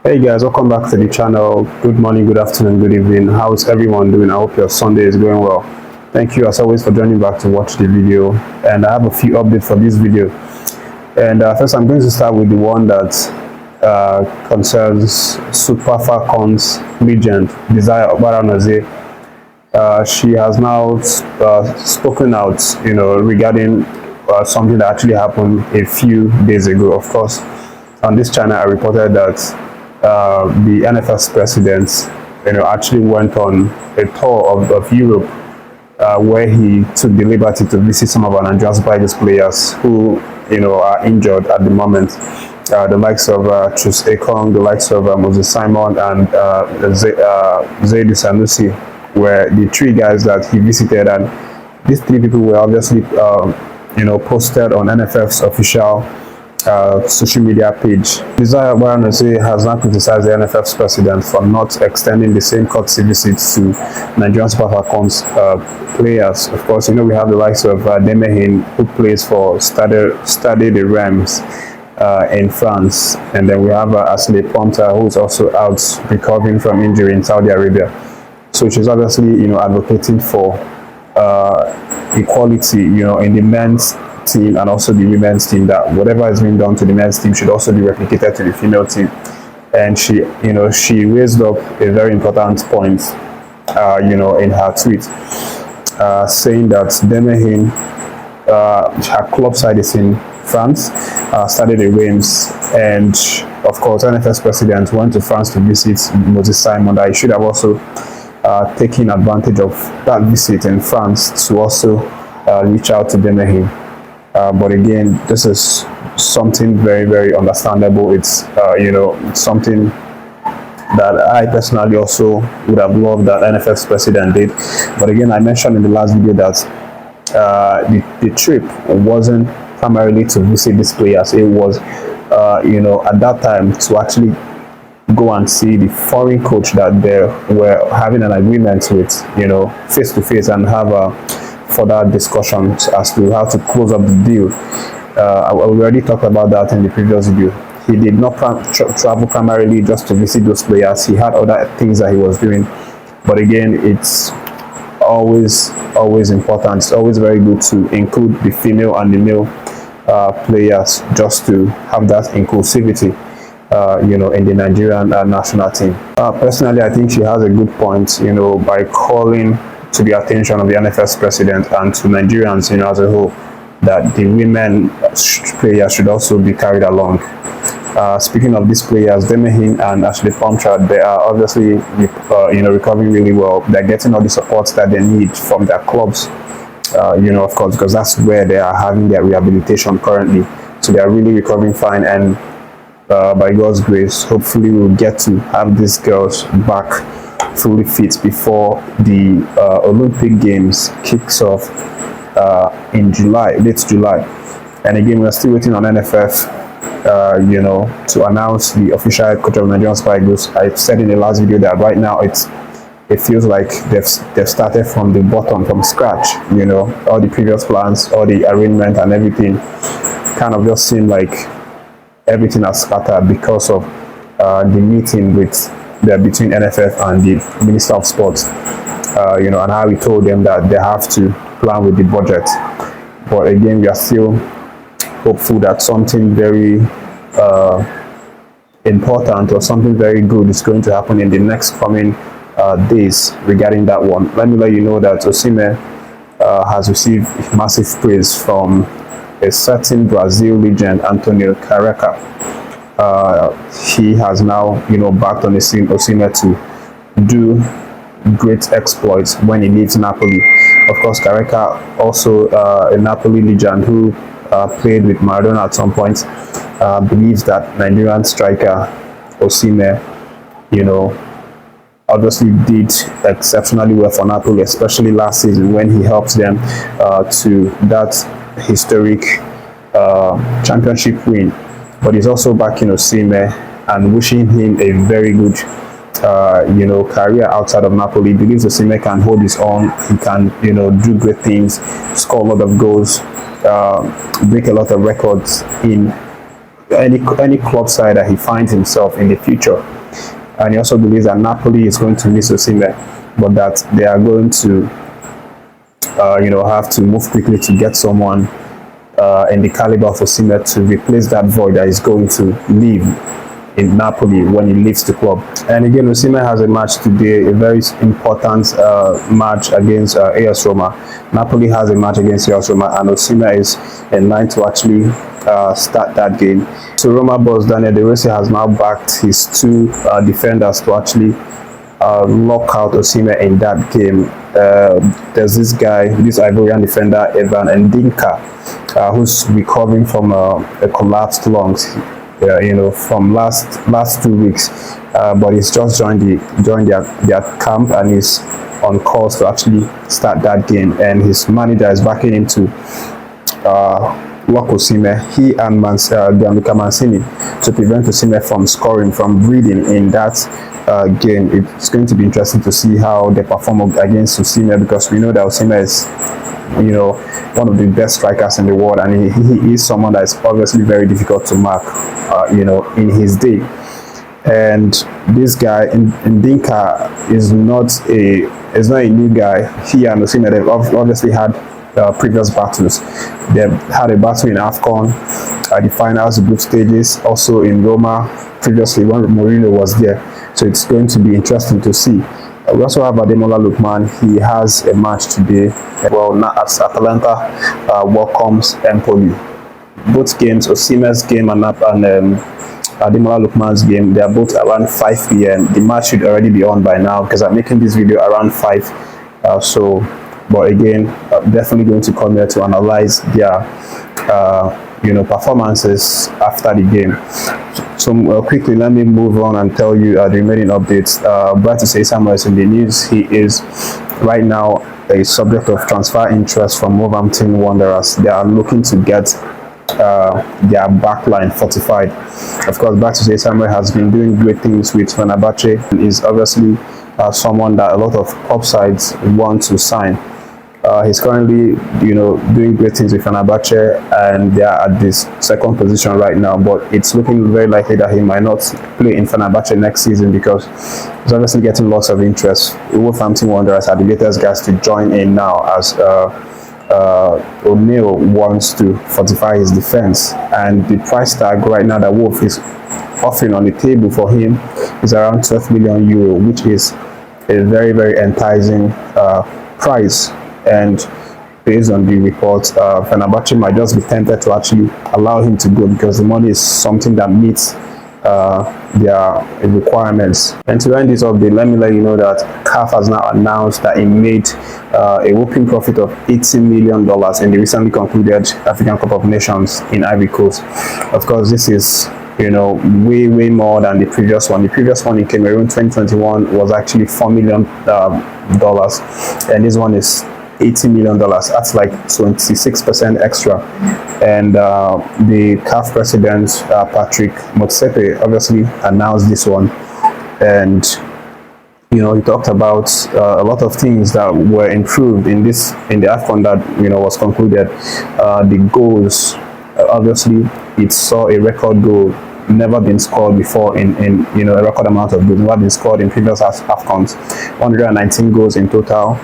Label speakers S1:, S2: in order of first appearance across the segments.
S1: Hey guys, welcome back to the channel. Good morning, good afternoon, good evening. How's everyone doing? I hope your Sunday is going well. Thank you as always for joining back to watch the video, and I have a few updates for this video. And first I'm going to start with the one that concerns Super Falcons legend Desire Oparanozie. She has now spoken out, regarding something that actually happened a few days ago. Of course, on this channel I reported that the NFF president, actually went on a tour of Europe, where he took the liberty to visit some of our Nigerian Super Eagles players who, are injured at the moment. The likes of Osimhen, the likes of Oseyi-Samuel and Oseyi-Samuel were the three guys that he visited, and these three people were obviously, posted on NFF's official social media page. Desire Oparanozie has now criticized the NFF's president for not extending the same courtesy visits to Nigerian Super Falcons players. Of course, we have the likes of Demehin, who plays for Stade de Reims in France, and then we have Demehin and Plumptre, who is also out recovering from injury in Saudi Arabia. So she's obviously, advocating for equality, in the men's team and also the women's team, that whatever is being done to the men's team should also be replicated to the female team. And she raised up a very important point, in her tweet, saying that Demehin, her club side is in France, Stade de Reims, and of course NFF president went to France to visit Oseyi-Samuel. I should have also taken advantage of that visit in France to also reach out to Demehin. But again, this is something very, very understandable. It's something that I personally also would have loved that NFF's president did. But again, I mentioned in the last video that the trip wasn't primarily to visit these players. It was, at that time to actually go and see the foreign coach that they were having an agreement with, face to face, and have further discussions as to how to close up the deal. I already talked about that in the previous video. He did not travel primarily just to visit those players. He had other things that he was doing. But again, it's always important. It's always very good to include the female and the male players, just to have that inclusivity, in the Nigerian national team. Personally, I think she has a good point, by calling to the attention of the NFF president and to Nigerians, as a whole, that the women players should also be carried along. Speaking of these players, Demehin and Plumptre, they are obviously, recovering really well. They're getting all the support that they need from their clubs, of course, because that's where they are having their rehabilitation currently. So they are really recovering fine, and by God's grace, hopefully we'll get to have these girls back fully fit before the Olympic Games kicks off in late July. And again, we're still waiting on NFF, to announce the official head coach of Nigerian Super Eagles. I said in the last video that right now it feels like they've started from the bottom, from scratch. All the previous plans, all the arrangement and everything kind of just seem like everything has scattered because of the meeting between NFF and the Minister of Sports, and how we told them that they have to plan with the budget. But again, we are still hopeful that something very important or something very good is going to happen in the next coming days regarding that one. Let me let you know that Osimhen has received massive praise from a certain Brazil legend, Antonio Careca. He has now, backed on Osimhen to do great exploits when he leaves Napoli. Of course, Careca, also a Napoli legend who played with Maradona at some point, believes that Nigerian striker Osimhen, obviously did exceptionally well for Napoli, especially last season when he helped them to that historic championship win. But he's also backing Osimhen and wishing him a very good, career outside of Napoli. He believes Osimhen can hold his own. He can, do great things, score a lot of goals, break a lot of records in any club side that he finds himself in the future. and he also believes that Napoli is going to miss Osimhen, but that they are going to have to move quickly to get someone in the caliber of Osimhen to replace that void that is going to leave in Napoli when he leaves the club. And again, Osimhen has a match today, a very important match against AS Roma. Napoli has a match against AS Roma, and Osimhen is in line to actually start that game. So Roma boss Daniel De Rossi has now backed his two defenders to actually lock out Osimhen in that game. There's this guy, this Ivorian defender, Evan Ndinka, who's recovering from a collapsed lungs. From last 2 weeks, but he's just joined their camp and is on course to actually start that game. And his manager is backing him to lock Osimhen. He and Gianluca Mancini, to prevent Osimhen from scoring, from breathing in that game. It's going to be interesting to see how they perform against Osimhen, because we know that Osimhen is one of the best strikers in the world, and he is someone that is obviously very difficult to mark in his day. And this guy Ndinka is not a new guy. He and Osimhen, they've obviously had previous battles. They've had a battle in AFCON at the finals, the group stages, also in Roma previously when Mourinho was there. So it's going to be interesting to see. We also have Ademola Lookman. He has a match today. Well, not as Atalanta welcomes Empoli. Both games, Osimhen's game and Ademola Lookman's game, they are both around 5 p.m. The match should already be on by now, because I'm making this video around 5. But again, definitely going to come here to analyze their performances after the game. So quickly, let me move on and tell you the remaining updates. Oseyi-Samuel is in the news. He is right now a subject of transfer interest from Wolverhampton Wanderers. They are looking to get their backline fortified. Of course, Oseyi-Samuel has been doing great things with Fenerbahce, and is obviously someone that a lot of upsides want to sign. He's currently, doing great things with Fenerbahce, and they are at this second position right now. But it's looking very likely that he might not play in Fenerbahce next season, because he's obviously getting lots of interest. Wolverhampton Wanderers are the latest guys to join in now, as O'Neill wants to fortify his defense, and the price tag right now that Wolf is offering on the table for him is around 12 million euro, which is a very, very enticing price. And based on the reports, Fenerbahce might just be tempted to actually allow him to go, because the money is something that meets their requirements. And to end this update, let me let you know that CAF has now announced that it made a whopping profit of $80 million in the recently concluded African Cup of Nations in Ivory Coast. Of course, this is way more than the previous one. The previous one in Cameroon 2021 was actually $4 million, and this one is $80 million. That's like 26% extra. And the CAF president, Patrick Motsepe, obviously announced this one, and he talked about a lot of things that were improved in the AFCON that was concluded. The goals, obviously it saw a record goal, never been scored before in a record amount of goals, never been scored in previous AFCONs, 119 goals in total.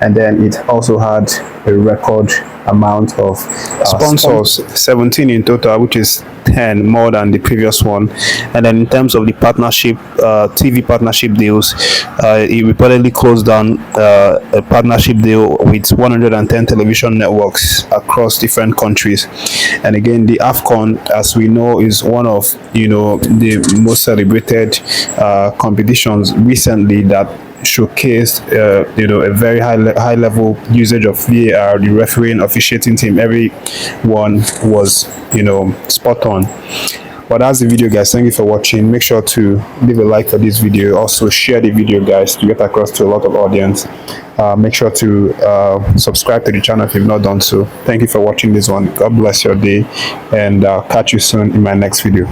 S1: And then it also had a record amount of sponsors, 17 in total, which is 10 more than the previous one. And then in terms of the partnership, TV partnership deals, it reportedly closed down a partnership deal with 110 television networks across different countries. And again, the AFCON, as we know, is one of the most celebrated competitions recently that showcased a very high level usage of VAR, the refereeing, officiating team. Everyone was spot on. But that's the video, guys. Thank you for watching. Make sure to leave a like for this video. Also share the video, guys, to get across to a lot of audience. Make sure to subscribe to the channel if you've not done so. Thank you for watching this one. God bless your day, and catch you soon in my next video.